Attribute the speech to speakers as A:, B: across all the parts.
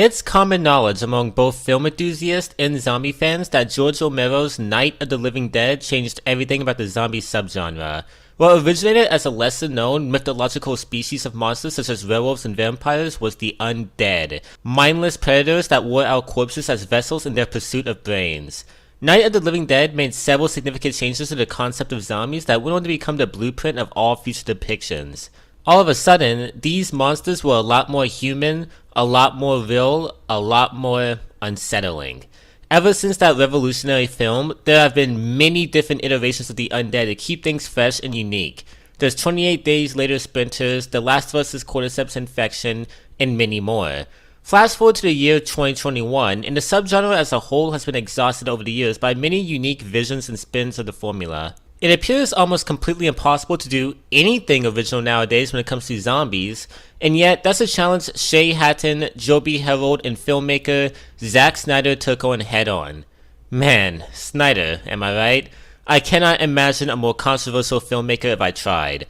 A: It's common knowledge among both film enthusiasts and zombie fans that George Romero's Night of the Living Dead changed everything about the zombie subgenre. What originated as a lesser-known mythological species of monsters such as werewolves and vampires was the undead, mindless predators that wore out corpses as vessels in their pursuit of brains. Night of the Living Dead made several significant changes to the concept of zombies that went on to become the blueprint of all future depictions. All of a sudden, these monsters were a lot more human, a lot more real, a lot more unsettling. Ever since that revolutionary film, there have been many different iterations of the undead to keep things fresh and unique. There's 28 Days Later Sprinters, The Last of Us' Cordyceps Infection, and many more. Flash forward to the year 2021, and the subgenre as a whole has been exhausted over the years by many unique visions and spins of the formula. It appears almost completely impossible to do anything original nowadays when it comes to zombies, and yet that's a challenge Shay, Hatten, Joby, herald, and filmmaker Zack Snyder took on head-on. Man, Snyder, am I right? I cannot imagine a more controversial filmmaker if I tried.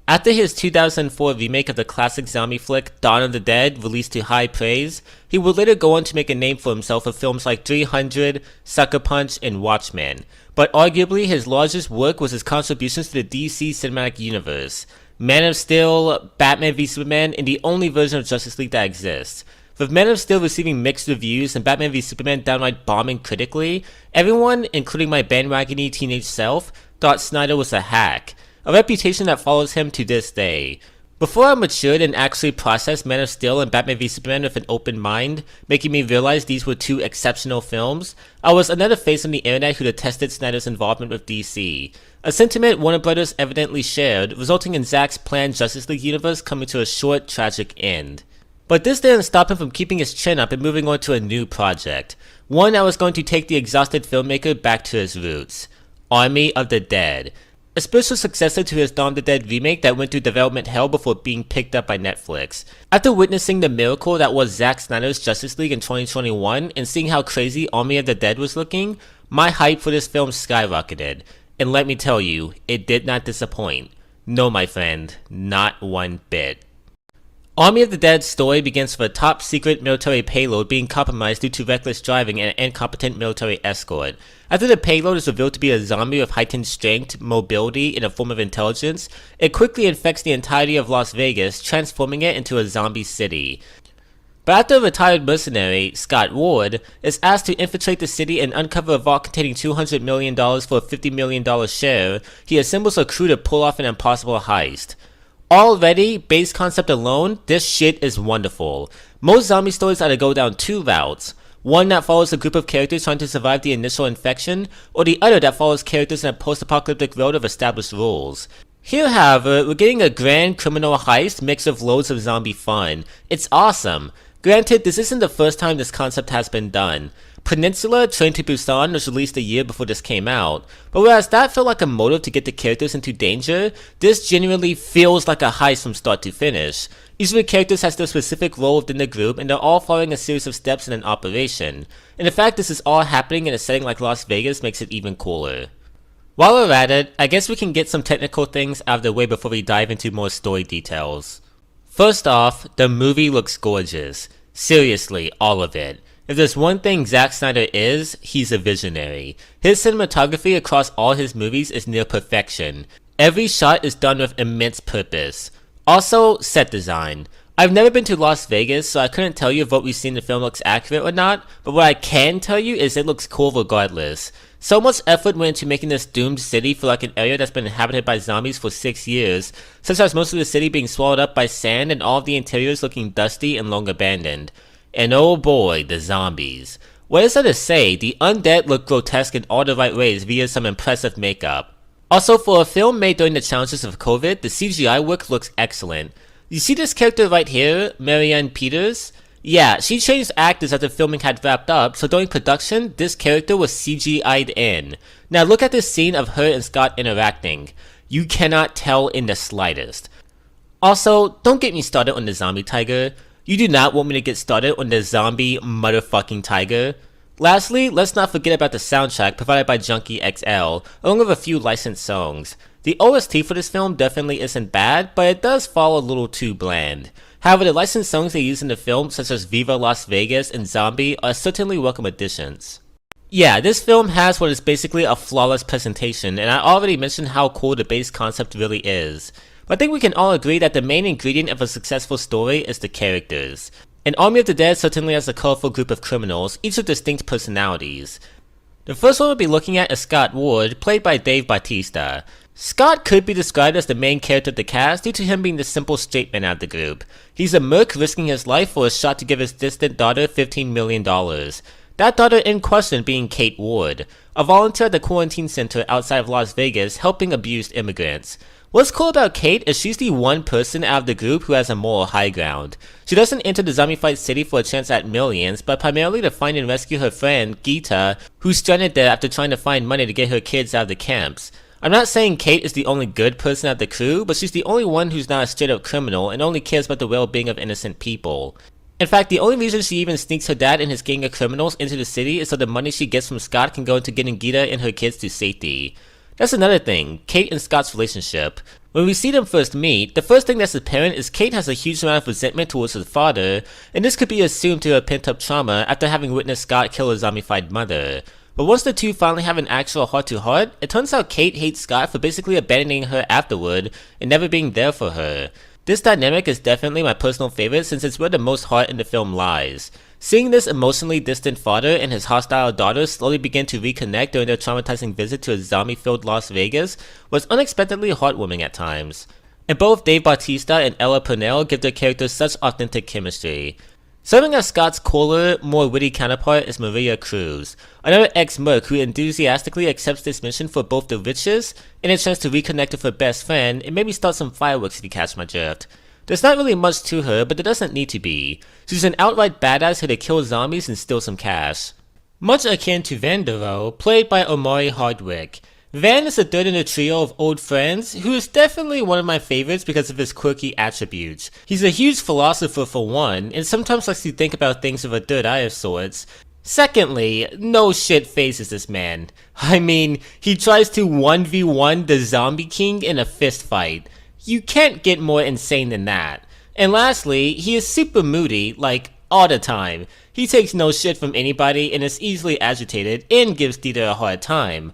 A: After his 2004 remake of the classic zombie flick Dawn of the Dead released to high praise, he would later go on to make a name for himself with films like 300, Sucker Punch, and Watchmen. But arguably his largest work was his contributions to the DC cinematic universe. Man of Steel, Batman v Superman, and the only version of Justice League that exists. With Man of Steel receiving mixed reviews and Batman v Superman downright bombing critically, everyone, including my bandwagony teenage self, thought Snyder was a hack. A reputation that follows him to this day. Before I matured and actually processed Man of Steel and Batman v Superman with an open mind, making me realize these were two exceptional films, I was another face on the internet who detested Snyder's involvement with DC. A sentiment Warner Brothers evidently shared, resulting in Zack's planned Justice League universe coming to a short, tragic end. But this didn't stop him from keeping his chin up and moving on to a new project. One that was going to take the exhausted filmmaker back to his roots. Army of the Dead. A spiritual successor to his Dawn of the Dead remake that went through development hell before being picked up by Netflix. After witnessing the miracle that was Zack Snyder's Justice League in 2021 and seeing how crazy Army of the Dead was looking, my hype for this film skyrocketed. And let me tell you, it did not disappoint. No, my friend, not one bit. Army of the Dead's story begins with a top-secret military payload being compromised due to reckless driving and an incompetent military escort. After the payload is revealed to be a zombie with heightened strength, mobility, and a form of intelligence, it quickly infects the entirety of Las Vegas, transforming it into a zombie city. But after a retired mercenary, Scott Ward, is asked to infiltrate the city and uncover a vault containing $200 million for a $50 million share, he assembles a crew to pull off an impossible heist. Already, base concept alone, this shit is wonderful. Most zombie stories either go down two routes. One that follows a group of characters trying to survive the initial infection, or the other that follows characters in a post-apocalyptic world of established rules. Here, however, we're getting a grand criminal heist mixed with loads of zombie fun. It's awesome. Granted, this isn't the first time this concept has been done. Peninsula, Train to Busan was released a year before this came out, but whereas that felt like a motive to get the characters into danger, this genuinely feels like a heist from start to finish. Each of the characters has their specific role within the group, and they're all following a series of steps in an operation. And the fact this is all happening in a setting like Las Vegas makes it even cooler. While we're at it, I guess we can get some technical things out of the way before we dive into more story details. First off, the movie looks gorgeous. Seriously, all of it. If there's one thing Zack Snyder is, he's a visionary. His cinematography across all his movies is near perfection. Every shot is done with immense purpose. Also, set design. I've never been to Las Vegas, so I couldn't tell you if what we see in the film looks accurate or not, but what I can tell you is it looks cool regardless. So much effort went into making this doomed city feel like an area that's been inhabited by zombies for 6 years, such as most of the city being swallowed up by sand and all of the interiors looking dusty and long abandoned. And oh boy, the zombies. What is there to say, the undead look grotesque in all the right ways via some impressive makeup. Also, for a film made during the challenges of COVID, the CGI work looks excellent. You see this character right here, Marianne Peters? Yeah, she changed actors after filming had wrapped up, so during production, this character was CGI'd in. Now look at this scene of her and Scott interacting. You cannot tell in the slightest. Also, don't get me started on the zombie tiger. You do not want me to get started on the zombie motherfucking tiger. Lastly, let's not forget about the soundtrack provided by Junkie XL, along with a few licensed songs. The OST for this film definitely isn't bad, but it does fall a little too bland. However, the licensed songs they use in the film, such as Viva Las Vegas and Zombie, are certainly welcome additions. Yeah, this film has what is basically a flawless presentation, and I already mentioned how cool the base concept really is. But I think we can all agree that the main ingredient of a successful story is the characters. And Army of the Dead certainly has a colorful group of criminals, each with distinct personalities. The first one we'll be looking at is Scott Ward, played by Dave Bautista. Scott could be described as the main character of the cast due to him being the simple straight man out of the group. He's a merc risking his life for a shot to give his distant daughter $15 million. That daughter in question being Kate Ward, a volunteer at the quarantine center outside of Las Vegas helping abused immigrants. What's cool about Kate is she's the one person out of the group who has a moral high ground. She doesn't enter the zombified city for a chance at millions, but primarily to find and rescue her friend, Gita, who's stranded there after trying to find money to get her kids out of the camps. I'm not saying Kate is the only good person out of the crew, but she's the only one who's not a straight up criminal and only cares about the well-being of innocent people. In fact, the only reason she even sneaks her dad and his gang of criminals into the city is so the money she gets from Scott can go into getting Gita and her kids to safety. That's another thing, Kate and Scott's relationship. When we see them first meet, the first thing that's apparent is Kate has a huge amount of resentment towards her father, and this could be assumed to her pent-up trauma after having witnessed Scott kill her zombified mother. But once the two finally have an actual heart-to-heart, it turns out Kate hates Scott for basically abandoning her afterward and never being there for her. This dynamic is definitely my personal favorite since it's where the most heart in the film lies. Seeing this emotionally distant father and his hostile daughter slowly begin to reconnect during their traumatizing visit to a zombie-filled Las Vegas was unexpectedly heartwarming at times. And both Dave Bautista and Ella Purnell give their characters such authentic chemistry. Serving as Scott's cooler, more witty counterpart is Maria Cruz, another ex-merc who enthusiastically accepts this mission for both the riches and a chance to reconnect with her best friend and maybe start some fireworks if you catch my drift. There's not really much to her, but there doesn't need to be. She's an outright badass here to kill zombies and steal some cash. Much akin to Van Dero, played by Omari Hardwick. Van is the third in a trio of old friends, who is definitely one of my favorites because of his quirky attributes. He's a huge philosopher for one, and sometimes likes to think about things with a third eye of sorts. Secondly, no shit phases this man. I mean, he tries to 1v1 the Zombie King in a fist fight. You can't get more insane than that. And lastly, he is super moody, like, all the time. He takes no shit from anybody and is easily agitated and gives Dieter a hard time.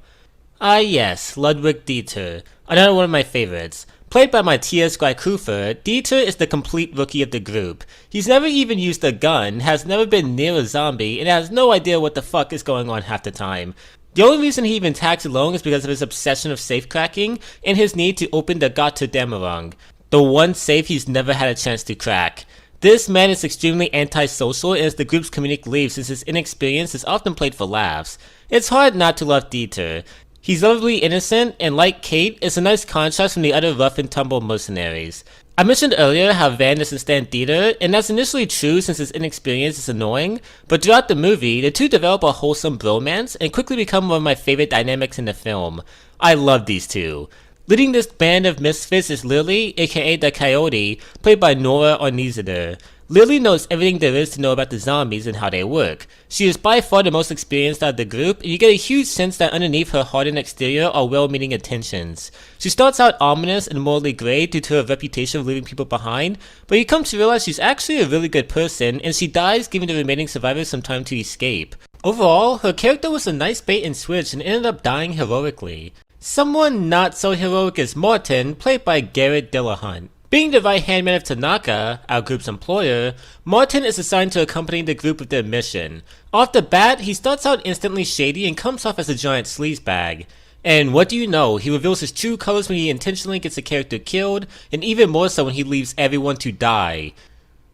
A: Ah yes, Ludwig Dieter, another one of my favorites. Played by Matthias Schweighöfer, Dieter is the complete rookie of the group. He's never even used a gun, has never been near a zombie, and has no idea what the fuck is going on half the time. The only reason he even tags along is because of his obsession of safe cracking and his need to open the Gotterdammerung, the one safe he's never had a chance to crack. This man is extremely antisocial and is the group's comedic relief since his inexperience is often played for laughs. It's hard not to love Dieter. He's lovably innocent, and like Kate, is a nice contrast from the other rough and tumble mercenaries. I mentioned earlier how Van doesn't stand Dieter, and that's initially true since his inexperience is annoying, but throughout the movie, the two develop a wholesome bromance and quickly become one of my favorite dynamics in the film. I love these two. Leading this band of misfits is Lily, aka the Coyote, played by Nora Arnezeder. Lily knows everything there is to know about the zombies and how they work. She is by far the most experienced out of the group, and you get a huge sense that underneath her hardened exterior are well-meaning intentions. She starts out ominous and morally grey due to her reputation of leaving people behind, but you come to realize she's actually a really good person, and she dies giving the remaining survivors some time to escape. Overall, her character was a nice bait and switch and ended up dying heroically. Someone not so heroic is Martin, played by Garret Dillahunt. Being the right-hand man of Tanaka, our group's employer, Martin is assigned to accompany the group with their mission. Off the bat, he starts out instantly shady and comes off as a giant sleazebag. And what do you know, he reveals his true colors when he intentionally gets a character killed, and even more so when he leaves everyone to die.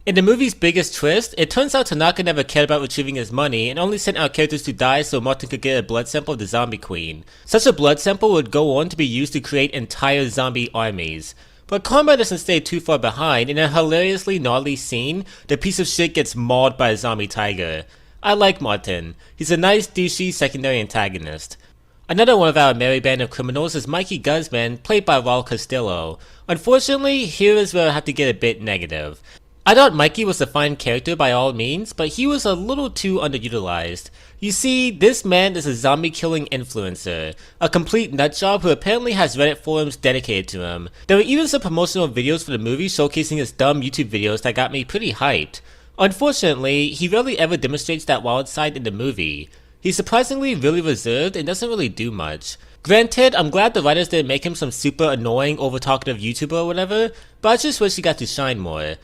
A: In the movie's biggest twist, it turns out Tanaka never cared about retrieving his money and only sent out characters to die so Martin could get a blood sample of the zombie queen. Such a blood sample would go on to be used to create entire zombie armies. But combat doesn't stay too far behind. In a hilariously gnarly scene, the piece of shit gets mauled by a zombie tiger. I like Martin. He's a nice douchey secondary antagonist. Another one of our merry band of criminals is Mikey Guzman, played by Raúl Castillo. Unfortunately, here is where I have to get a bit negative. I thought Mikey was a fine character by all means, but he was a little too underutilized. You see, this man is a zombie killing influencer, a complete nutjob who apparently has Reddit forums dedicated to him. There were even some promotional videos for the movie showcasing his dumb YouTube videos that got me pretty hyped. Unfortunately, he rarely ever demonstrates that wild side in the movie. He's surprisingly really reserved and doesn't really do much. Granted, I'm glad the writers didn't make him some super annoying, over-talkative YouTuber or whatever, but I just wish he got to shine more.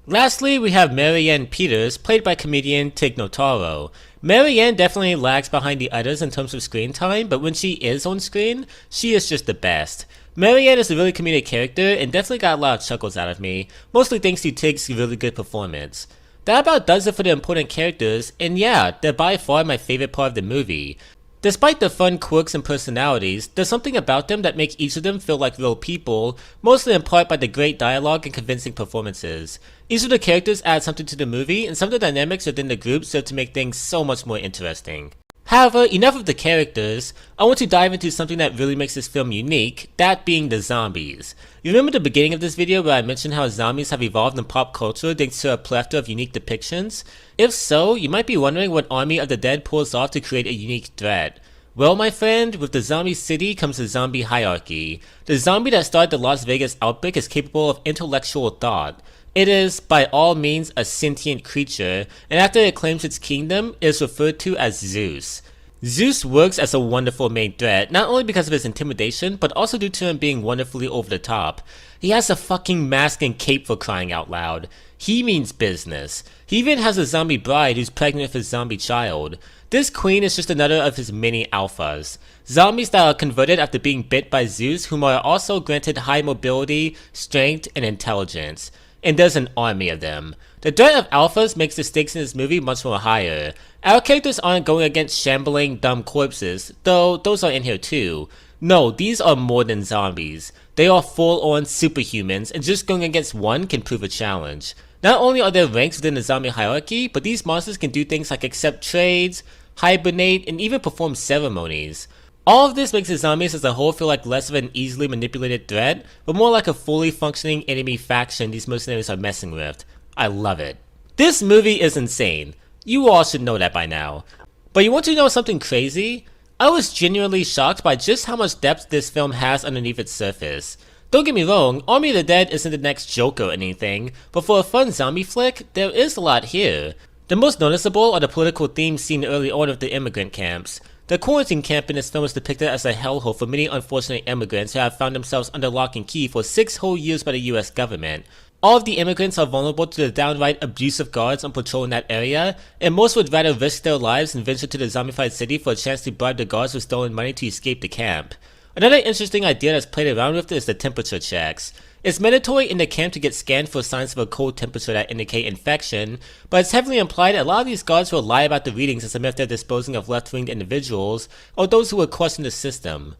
A: Lastly, we have Marianne Peters, played by comedian Tig Notaro. Marianne definitely lags behind the others in terms of screen time, but when she is on screen, she is just the best. Marianne is a really comedic character and definitely got a lot of chuckles out of me, mostly thanks to Tig's really good performance. That about does it for the important characters, and yeah, they're by far my favorite part of the movie. Despite the fun quirks and personalities, there's something about them that makes each of them feel like real people, mostly in part by the great dialogue and convincing performances. Each of the characters add something to the movie, and some of the dynamics within the group serve to make things so much more interesting. However, enough of the characters, I want to dive into something that really makes this film unique, that being the zombies. You remember the beginning of this video where I mentioned how zombies have evolved in pop culture thanks to a plethora of unique depictions? If so, you might be wondering what Army of the Dead pulls off to create a unique threat. Well, my friend, with the zombie city comes the zombie hierarchy. The zombie that started the Las Vegas outbreak is capable of intellectual thought. It is, by all means, a sentient creature, and after it claims its kingdom, it is referred to as Zeus. Zeus works as a wonderful main threat, not only because of his intimidation, but also due to him being wonderfully over the top. He has a fucking mask and cape for crying out loud. He means business. He even has a zombie bride who's pregnant with his zombie child. This queen is just another of his many alphas. Zombies that are converted after being bit by Zeus, whom are also granted high mobility, strength, and intelligence. And there's an army of them. The threat of alphas makes the stakes in this movie much more higher. Our characters aren't going against shambling, dumb corpses, though those are in here too. No, these are more than zombies. They are full-on superhumans, and just going against one can prove a challenge. Not only are there ranks within the zombie hierarchy, but these monsters can do things like accept trades, hibernate, and even perform ceremonies. All of this makes the zombies as a whole feel like less of an easily manipulated threat, but more like a fully functioning enemy faction these mercenaries are messing with. I love it. This movie is insane. You all should know that by now. But you want to know something crazy? I was genuinely shocked by just how much depth this film has underneath its surface. Don't get me wrong, Army of the Dead isn't the next Joker or anything, but for a fun zombie flick, there is a lot here. The most noticeable are the political themes seen early on with the immigrant camps. The quarantine camp in this film is depicted as a hellhole for many unfortunate immigrants who have found themselves under lock and key for 6 whole years by the US government. All of the immigrants are vulnerable to the downright abusive guards on patrol in that area, and most would rather risk their lives and venture to the zombified city for a chance to bribe the guards with stolen money to escape the camp. Another interesting idea that's played around with is the temperature checks. It's mandatory in the camp to get scanned for signs of a cold temperature that indicate infection, but it's heavily implied that a lot of these guards will lie about the readings as if they're disposing of left-winged individuals, or those who would question the system.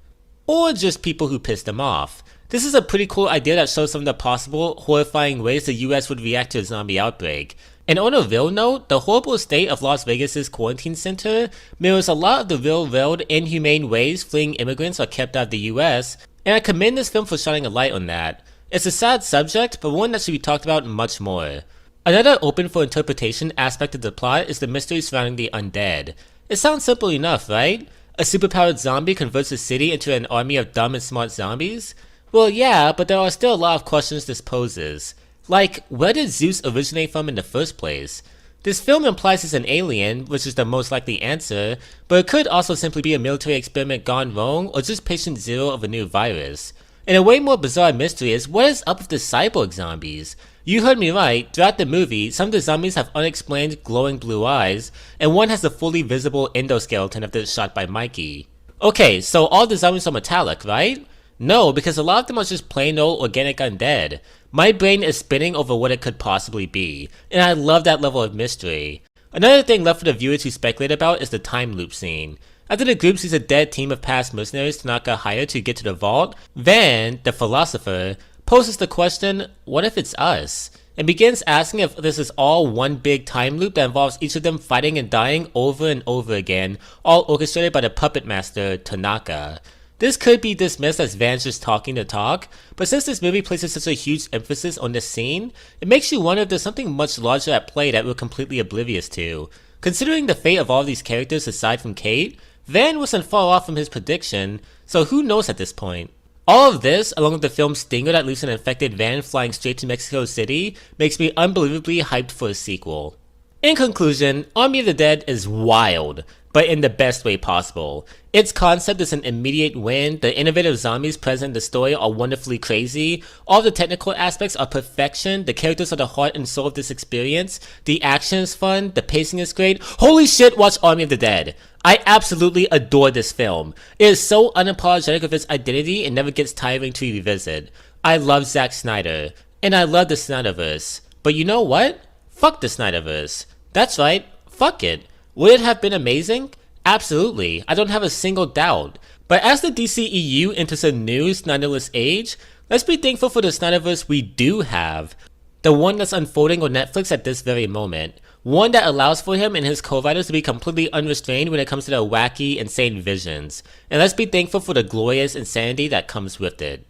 A: Or just people who piss them off. This is a pretty cool idea that shows some of the possible, horrifying ways the US would react to a zombie outbreak. And on a real note, the horrible state of Las Vegas' quarantine center mirrors a lot of the real-world, inhumane ways fleeing immigrants are kept out of the US, and I commend this film for shining a light on that. It's a sad subject, but one that should be talked about much more. Another open for interpretation aspect of the plot is the mystery surrounding the undead. It sounds simple enough, right? A superpowered zombie converts a city into an army of dumb and smart zombies? Well, yeah, but there are still a lot of questions this poses. Like, where did Zeus originate from in the first place? This film implies he's an alien, which is the most likely answer, but it could also simply be a military experiment gone wrong or just patient zero of a new virus. And a way more bizarre mystery is what is up with the cyborg zombies? You heard me right, throughout the movie, some of the zombies have unexplained glowing blue eyes, and one has a fully visible endoskeleton after it's shot by Mikey. Okay, so all the zombies are metallic, right? No, because a lot of them are just plain old organic undead. My brain is spinning over what it could possibly be, and I love that level of mystery. Another thing left for the viewer to speculate about is the time loop scene. After the group sees a dead team of past mercenaries Tanaka hired to get to the vault, Van, the philosopher, poses the question, what if it's us? And begins asking if this is all one big time loop that involves each of them fighting and dying over and over again, all orchestrated by the puppet master, Tanaka. This could be dismissed as Vance just talking the talk, but since this movie places such a huge emphasis on this scene, it makes you wonder if there's something much larger at play that we're completely oblivious to. Considering the fate of all these characters aside from Kate, Van wasn't far off from his prediction, so who knows at this point. All of this, along with the film's stinger that leaves an infected Van flying straight to Mexico City, makes me unbelievably hyped for a sequel. In conclusion, Army of the Dead is wild, but in the best way possible. Its concept is an immediate win, the innovative zombies present in the story are wonderfully crazy, all the technical aspects are perfection, the characters are the heart and soul of this experience, the action is fun, the pacing is great. Holy shit, watch Army of the Dead! I absolutely adore this film. It is so unapologetic of its identity and never gets tiring to revisit. I love Zack Snyder, and I love the Snyderverse. But you know what? Fuck the Snyderverse. That's right, fuck it. Would it have been amazing? Absolutely, I don't have a single doubt. But as the DCEU enters a new Snyderless age, let's be thankful for the Snyderverse we do have. The one that's unfolding on Netflix at this very moment. One that allows for him and his co-writers to be completely unrestrained when it comes to their wacky, insane visions. And let's be thankful for the glorious insanity that comes with it.